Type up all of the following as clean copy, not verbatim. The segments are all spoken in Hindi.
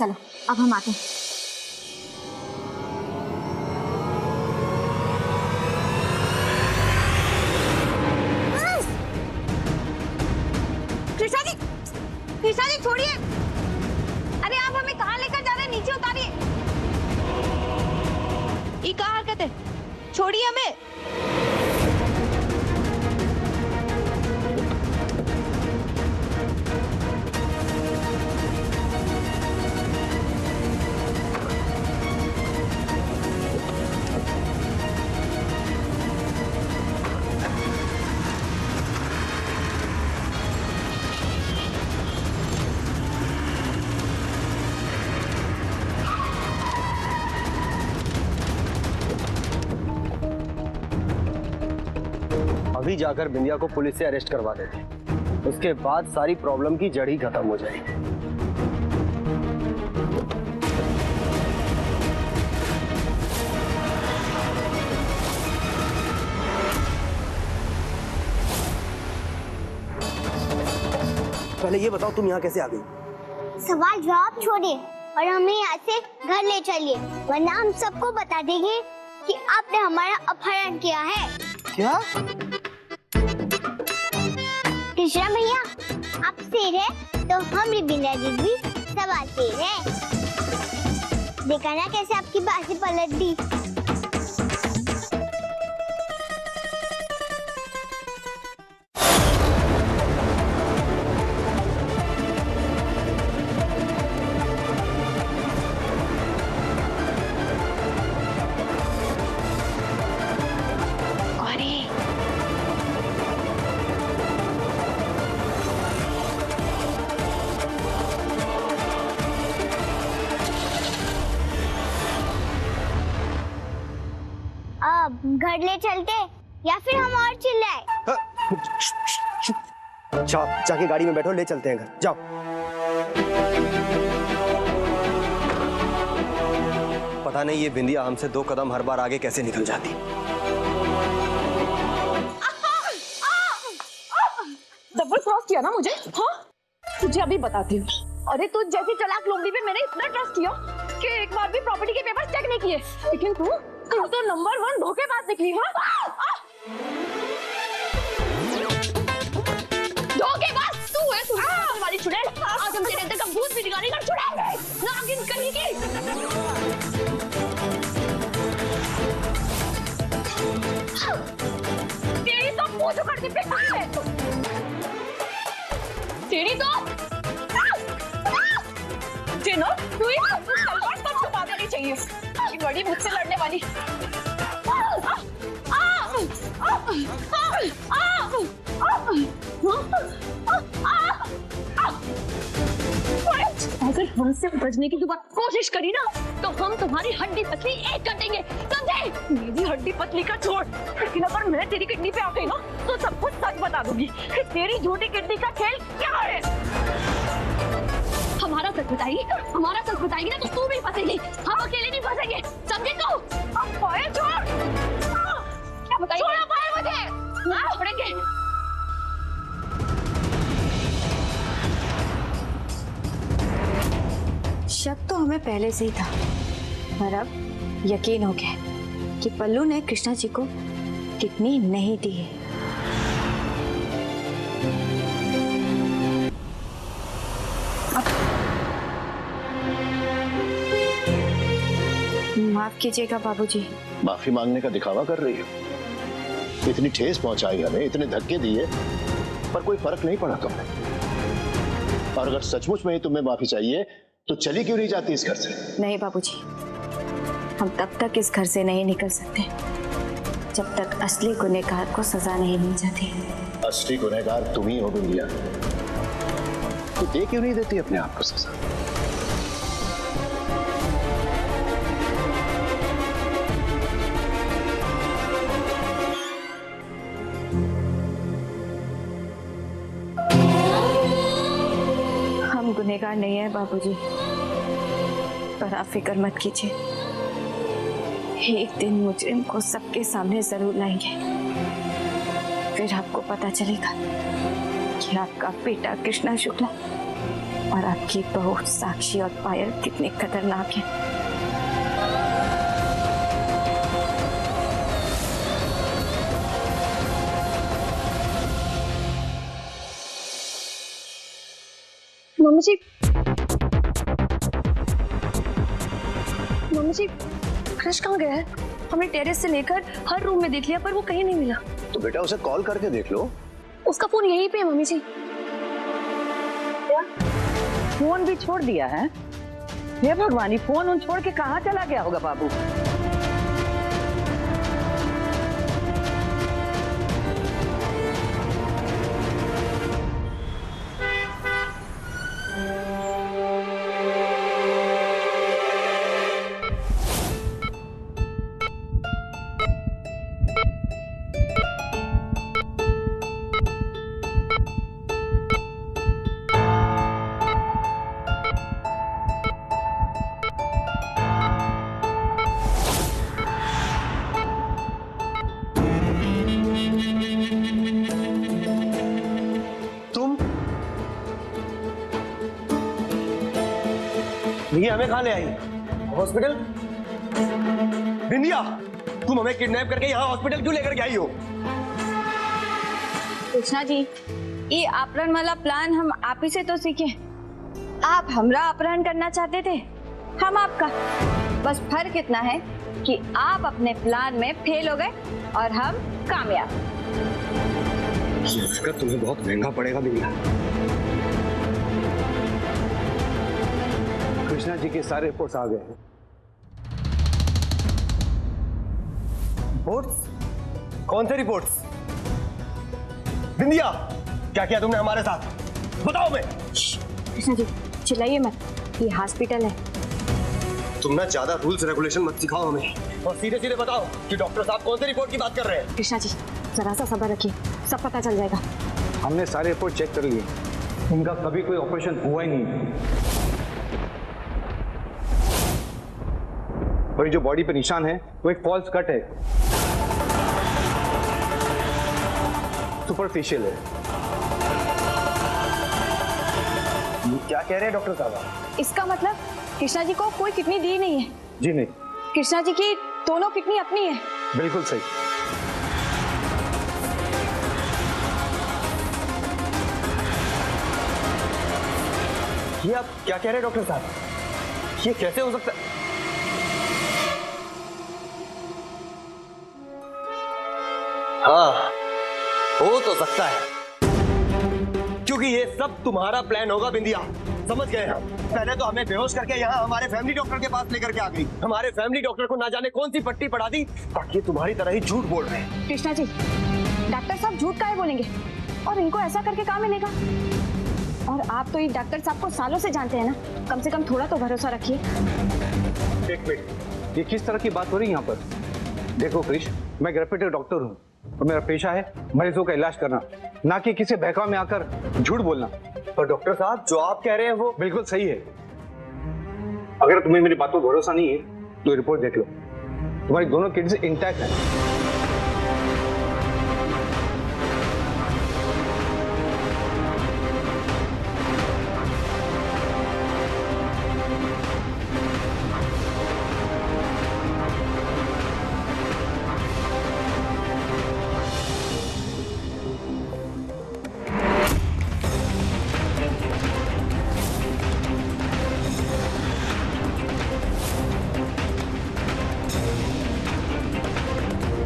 चलो अब हम आते हैं। कृष्णा जी छोड़िए। अरे आप हमें कहाँ लेकर जा रहे हैं? नीचे उतारिए। ये क्या हरकत है? छोड़िए हमें। अभी जाकर बिंदिया को पुलिस से अरेस्ट करवा देते, उसके बाद सारी प्रॉब्लम की जड़ ही खत्म हो जाएगी। पहले ये बताओ तुम यहाँ कैसे आ गई? सवाल जवाब छोड़िए और हमें यहाँ से घर ले चलिए, वरना हम सबको बता देंगे कि आपने हमारा अपहरण किया है। क्या? कृष्णा भैया, आप शेर है तो हम बिंदिया जी भी सवाल शेर है। देखा ना कैसे आपकी बाजी पलट दी। घर ले चलते या फिर हम और चिल्लाए? जाके गाड़ी में बैठो, ले चलते हैं घर। जाओ। पता नहीं ये बिंदिया हमसे 2 कदम हर बार आगे कैसे निकल जाती। डबल क्रॉस किया ना मुझे? हाँ तुझे अभी बताती हूँ। अरे तू जैसी चालाक लोमड़ी पे मैंने इतना ट्रस्ट किया कि एक बार भी प्रॉपर्टी के पेपर्स चेक नहीं किए, लेकिन तू तो नंबर 1 धोखेबाज निकली। हाँ धोखेबाज तू है। तू हमारी चुड़ैल। आज हम तेरे अंदर का भूत भी निकालेंगे। चुड़ैल नागिन कहीं की। तेरी तो पूछ उखड़ के बेकार है। तेरी तो जिनो तू ही तलवार तब छुपा देनी चाहिए। ये बड़ी मुझसे लड़ने वाली। अगर हमसे बचने की दोबारा कोशिश करी ना तो हम तुम्हारी हड्डी पतली एक कर देंगे, समझे? मेरी हड्डी पतली का छोड़, लेकिन अगर मैं तेरी किडनी पे आ गई ना तो सब कुछ सच बता दूंगी कि तेरी झूठी किडनी का खेल क्या है। हमारा सच बताएगी ना तो तू भी फंसेगी। हम अकेले नहीं फंसेंगे, समझे तू? अब पाए छोड़। क्या बताइए? छोड़ो पाए मुझे। हाँ छोड़ेंगे। शक तो हमें पहले से ही था, पर अब यकीन हो गया कि पल्लू ने कृष्णा जी को किडनी नहीं दी है। माफ कीजिएगा बाबूजी। माफी मांगने का दिखावा कर रही हो? इतनी ठेस पहुंचाई हमें, इतने धक्के दिए, पर कोई फर्क नहीं पड़ा तुम्हें। और अगर सचमुच में ही तुम्हें माफी चाहिए तो चली क्यों नहीं जाती इस घर से? नहीं बाबूजी, हम तब तक इस घर से नहीं निकल सकते जब तक असली गुनहगार को सजा नहीं मिल जाती। असली गुनहगार तुम ही हो बिंदिया, तो दे क्यों नहीं देती अपने आप को सजा? हम गुनहगार नहीं है बाबूजी, पर आप फिक्र मत कीजिए। एक दिन मुजरिम को सबके सामने जरूर लाएंगे, फिर आपको पता चलेगा कि आपका बेटा कृष्णा शुक्ला और आपकी बहू साक्षी और पायल कितने खतरनाक हैं। मम्मी जी, क्रश कहाँ गया है? हमने टेरेस से लेकर हर रूम में देख लिया पर वो कहीं नहीं मिला। तो बेटा उसे कॉल करके देख लो। उसका फोन यहीं पे है मम्मी जी। फोन भी छोड़ दिया है? हे भगवानी, फोन उन छोड़ के कहाँ चला गया होगा बाबू? बिंदिया हमें कहाँ ले आई? हॉस्पिटल? बिंदिया, तुम हमें किडनैप करके यहाँ हॉस्पिटल क्यों लेकर के आई हो? कृष्णा जी, ये अपहरण वाला प्लान हम आप ही से तो सीखे। आप हमरा अपहरण करना चाहते थे, हम आपका। बस फर्क इतना है कि आप अपने प्लान में फेल हो गए और हम कामयाब। ये उसका तुम्हें बहुत महंगा पड़ेगा बिंदिया। कृष्णा जी के सारे रिपोर्ट्स आ गए हैं। रिपोर्ट्स? कौन से रिपोर्ट्स? बिंदिया, क्या किया तुमने हमारे साथ? बताओ मैं। कृष्णा जी चिल्लाइए मत, ये हॉस्पिटल है। तुम ना ज्यादा रूल्स रेगुलेशन मत सिखाओ हमें, और सीधे सीधे बताओ कि डॉक्टर साहब कौन से रिपोर्ट की बात कर रहे हैं। कृष्णा जी जरा सा सब्र रखिए, सब पता चल जाएगा। हमने सारे रिपोर्ट चेक कर लिए, इनका कभी कोई ऑपरेशन हुआ ही नहीं। और ये जो बॉडी पे निशान है वो एक फॉल्स कट है, सुपरफिशियल है। ये क्या कह रहे हैं डॉक्टर साहब? इसका मतलब कृष्णा जी को कोई किडनी दी नहीं है? जी नहीं, कृष्णा जी की दोनों किडनी अपनी है। बिल्कुल सही। ये आप क्या कह रहे हैं डॉक्टर साहब? ये कैसे हो सकता है? हाँ, हो तो सकता है, क्योंकि ये सब तुम्हारा प्लान होगा बिंदिया। समझ गए हम। पहले तो हमें बेहोश करके यहाँ हमारे फैमिली डॉक्टर के पास लेकर के आ गई। हमारे फैमिली डॉक्टर को ना जाने कौन सी पट्टी पढ़ा दी, ताकि तुम्हारी तरह ही झूठ बोल रहे हैं। कृष्णा जी, डॉक्टर साहब झूठ काहे बोलेंगे? और इनको ऐसा करके कहाँ मिलेगा? और आप तो ये डॉक्टर साहब को सालों से जानते हैं ना, कम से कम थोड़ा तो भरोसा रखिए। एक मिनट, ये किस तरह की बात हो रही है यहाँ पर? देखो क्रिश, मैं रेप्यूटेड डॉक्टर हूँ और मेरा पेशा है मरीजों का इलाज करना, ना कि किसी बहकावे में आकर झूठ बोलना। पर डॉक्टर साहब, जो आप कह रहे हैं वो बिल्कुल सही है। अगर तुम्हें मेरी बातों पर भरोसा नहीं है तो रिपोर्ट देख लो, तुम्हारी दोनों किडनी इंटैक्ट है।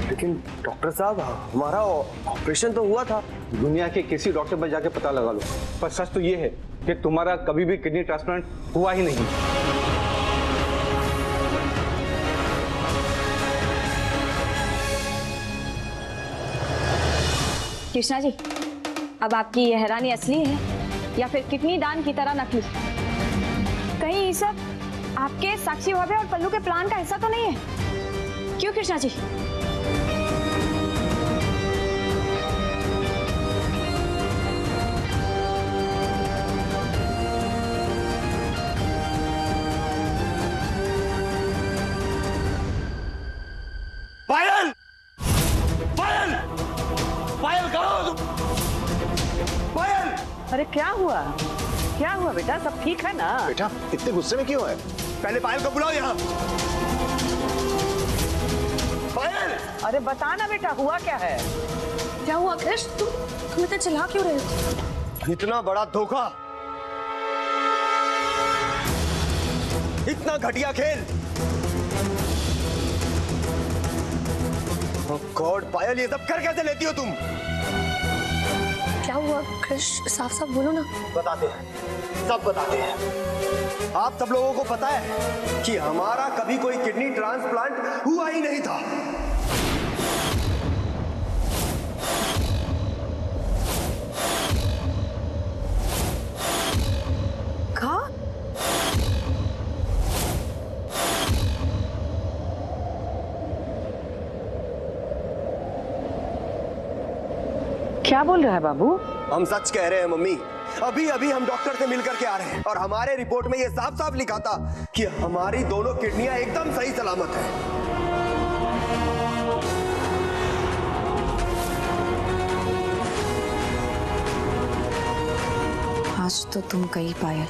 लेकिन डॉक्टर साहब, हमारा ऑपरेशन तो हुआ था। दुनिया के किसी डॉक्टर पर जाके पता लगा लो, पर सच तो ये है कि तुम्हारा कभी भी किडनी ट्रांसप्लांट हुआ ही नहीं। कृष्णा जी, अब आपकी ये हैरानी असली है या फिर किडनी दान की तरह नकली? कहीं ये सब आपके साक्षी भाभी और पल्लू के प्लान का हिस्सा तो नहीं है? क्यों कृष्णा जी? पायल! पायल! पायल कहाँ हो तुम? पायल! अरे क्या हुआ? क्या हुआ बेटा, सब ठीक है ना? बेटा इतने गुस्से में क्यों है? पहले पायल को बुलाओ यहाँ। पायल! अरे बता ना बेटा, हुआ क्या है? क्या हुआ कृष? तुम इतना चिल्ला क्यों रहे हो? इतना बड़ा धोखा, इतना घटिया खेल। Oh God, पायल ये सब कर कैसे लेती हो तुम? क्या हुआ कृष? साफ साफ बोलो ना। बताते हैं, सब बताते हैं। आप सब लोगों को पता है कि हमारा कभी कोई किडनी ट्रांसप्लांट हुआ ही नहीं था। क्या बोल रहा है बाबू? हम सच कह रहे हैं मम्मी। अभी अभी हम डॉक्टर से मिलकर के आ रहे हैं और हमारे रिपोर्ट में ये साफ साफ लिखा था कि हमारी दोनों किडनियां एकदम सही सलामत है। आज तो तुम गई पायल।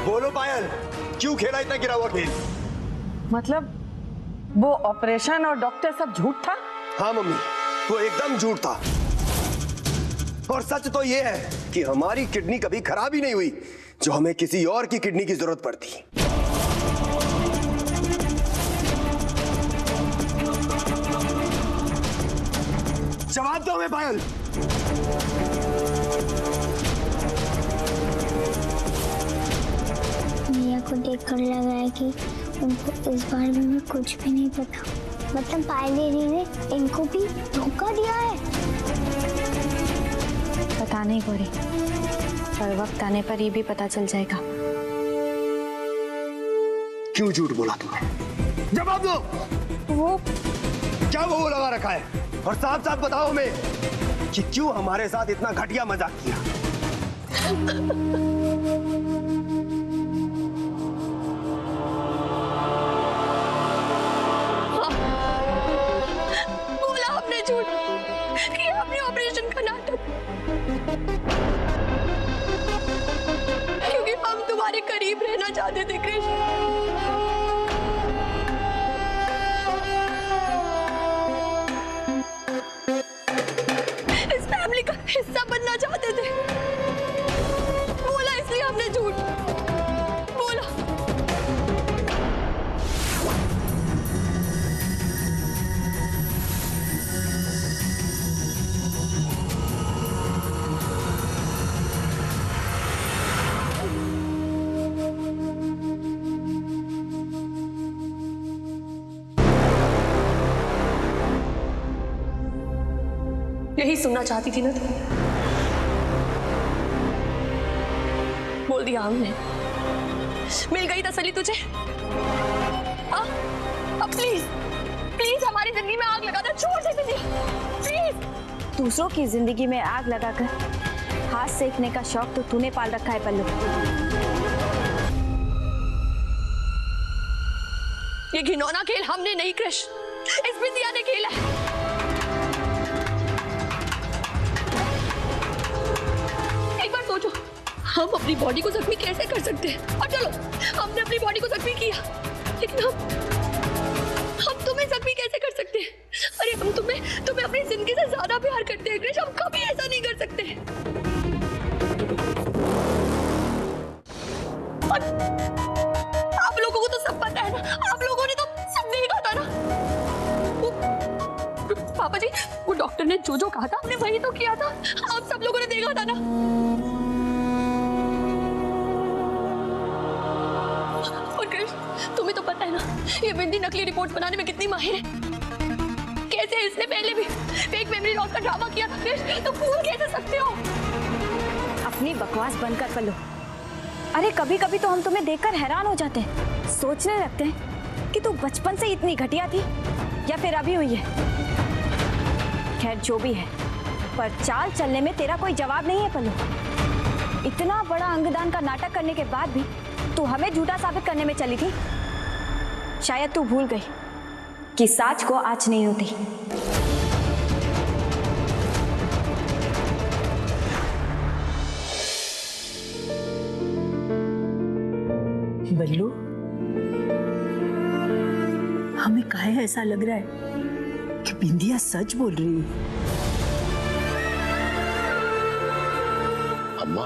बोलो पायल, क्यों खेला इतना गिरा हुआ खेल? मतलब वो ऑपरेशन और डॉक्टर सब झूठ था? हाँ मम्मी, वो एकदम झूठ था। और सच तो ये है कि हमारी किडनी कभी खराब ही नहीं हुई, जो हमें किसी और की किडनी की जरूरत पड़ती। जवाब दो हमें पायल। भैया को देखकर लग रहा है कि उनको इस बारे में कुछ भी नहीं पता। मतलब पायल दीदी ने इनको भी धोखा दिया है। पता नहीं गौरी, पर वक्त आने पर ये भी पता चल जाएगा। क्यों झूठ बोला तुमने? जवाब दो। वो क्या वो लगा रखा है? और साफ साफ बताओ हमें कि क्यों हमारे साथ इतना घटिया मजाक किया? बोला आपने झूठ कि आपने ऑपरेशन का नाटक, क्योंकि हम तुम्हारे करीब रहना चाहते थे कृष्ण। इस फैमिली का हिस्सा बनना चाहते थे। बोला इसलिए हमने झूठ बोला। यही सुनना चाहती थी ना तुम? बोल दिया हमने। मिल गई तसल्ली तुझे? अब प्लीज प्लीज हमारी जिंदगी में आग लगा दे, छोड़ दे मुझे प्लीज। दूसरों की जिंदगी में आग लगाकर हाथ सेकने का शौक तो तूने पाल रखा है पल्लू। ये घिनौना खेल हमने नहीं कृष, इस बिंदिया ने खेला है। एक बार सोचो, हम अपनी बॉडी को जख्मी कैसे कर सकते हैं? और चलो, हमने अपनी बॉडी को जख्मी किया, लेकिन हम तुम्हें जख्मी कैसे कर सकते हैं? अरे हम तुम्हें अपनी जिंदगी से ज्यादा प्यार करते हैं कृष, हम कभी ऐसा नहीं कर सकते। और आप लोगों को तो सब पता है ना, आप लोगों ने तो सब देखा था ना। पापा जी, वो डॉक्टर ने जो कहा था हमने वही तो किया था, आप सब लोगों ने देखा था ना। और कृष्ण, तुम्हें तो पता है ना, ये बिंदी नकली रिपोर्ट बनाने में कितनी माहिर है। कैसे इसने पहले भी फेक मेमोरी लॉस का ड्रामा किया था कृष्ण, तो भूल कैसे सकते हो? अपनी बकवास बंद कर पल्लू। अरे कभी कभी तो हम तुम्हें देखकर हैरान हो जाते हैं, सोचने लगते हैं कि तू बचपन से इतनी घटिया थी या फिर अभी हुई है। खैर जो भी है, पर चाल चलने में तेरा कोई जवाब नहीं है पल्लू। इतना बड़ा अंगदान का नाटक करने के बाद भी तू हमें झूठा साबित करने में चली थी। शायद तू भूल गई कि साच को आँच नहीं होती। बल्लू, हमें काहे ऐसा लग रहा है कि बिंदिया सच बोल रही है? अम्मा,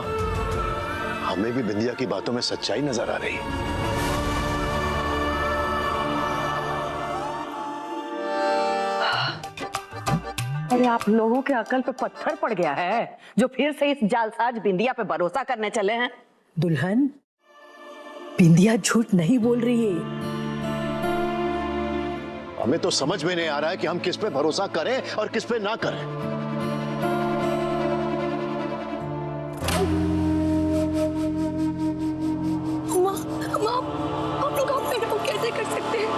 हमें भी बिंदिया की बातों में सच्चाई नजर आ रही है। अरे आप लोगों के अकल पे पत्थर पड़ गया है जो फिर से इस जालसाज बिंदिया पे भरोसा करने चले हैं। दुल्हन, बिंदिया झूठ नहीं बोल रही है। हमें तो समझ में नहीं आ रहा है कि हम किस पे भरोसा करें और किस पे ना करें। अम्मा, आप लोग आप मेरे को कैसे कर सकते हैं?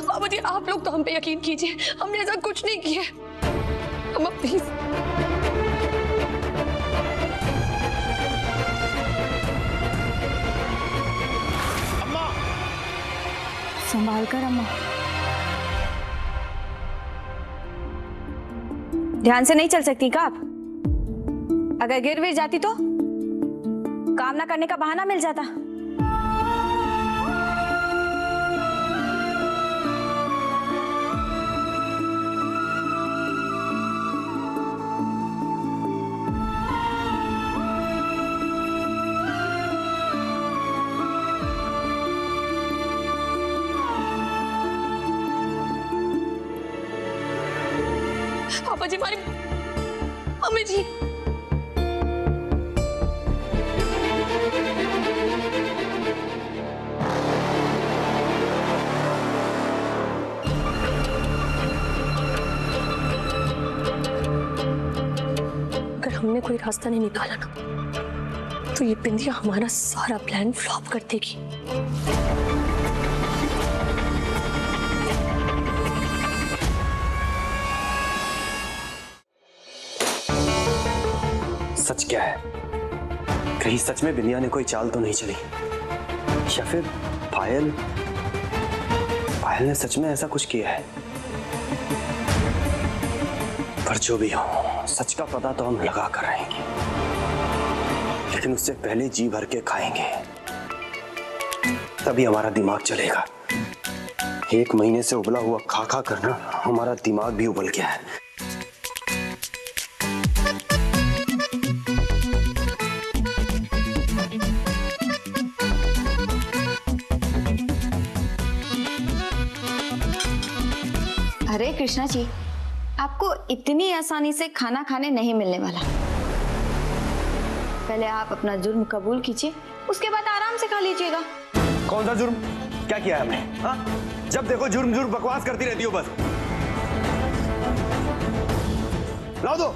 बाबा जी, आप लोग तो हम पे यकीन कीजिए, हमने ऐसा कुछ नहीं किया। अम्मा प्लीज। अम्मा, संभाल कर अम्मा। ध्यान से नहीं चल सकती क्या आप? अगर गिर भी जाती तो काम ना करने का बहाना मिल जाता। पापा जी, हमारी मम्मी जी। अगर हमने कोई रास्ता नहीं निकाला ना, तो ये बिंदिया हमारा सारा प्लान फ्लॉप कर देगी। सच क्या है? कहीं सच में बिंदिया ने कोई चाल तो नहीं चली, या फिर पायल ने सच में ऐसा कुछ किया है? पर जो भी हो, सच का पता तो हम लगा कर रहेंगे, लेकिन उससे पहले जी भर के खाएंगे, तभी हमारा दिमाग चलेगा। 1 महीने से उबला हुआ खा खा कर ना हमारा दिमाग भी उबल गया है। अरे कृष्णा जी, आपको इतनी आसानी से खाना खाने नहीं मिलने वाला। पहले आप अपना जुर्म कबूल कीजिए, उसके बाद आराम से खा लीजिएगा। कौन सा जुर्म? क्या किया है हमने? हाँ? जब देखो जुर्म जुर्म बकवास करती रहती हो बस। लाओ दो।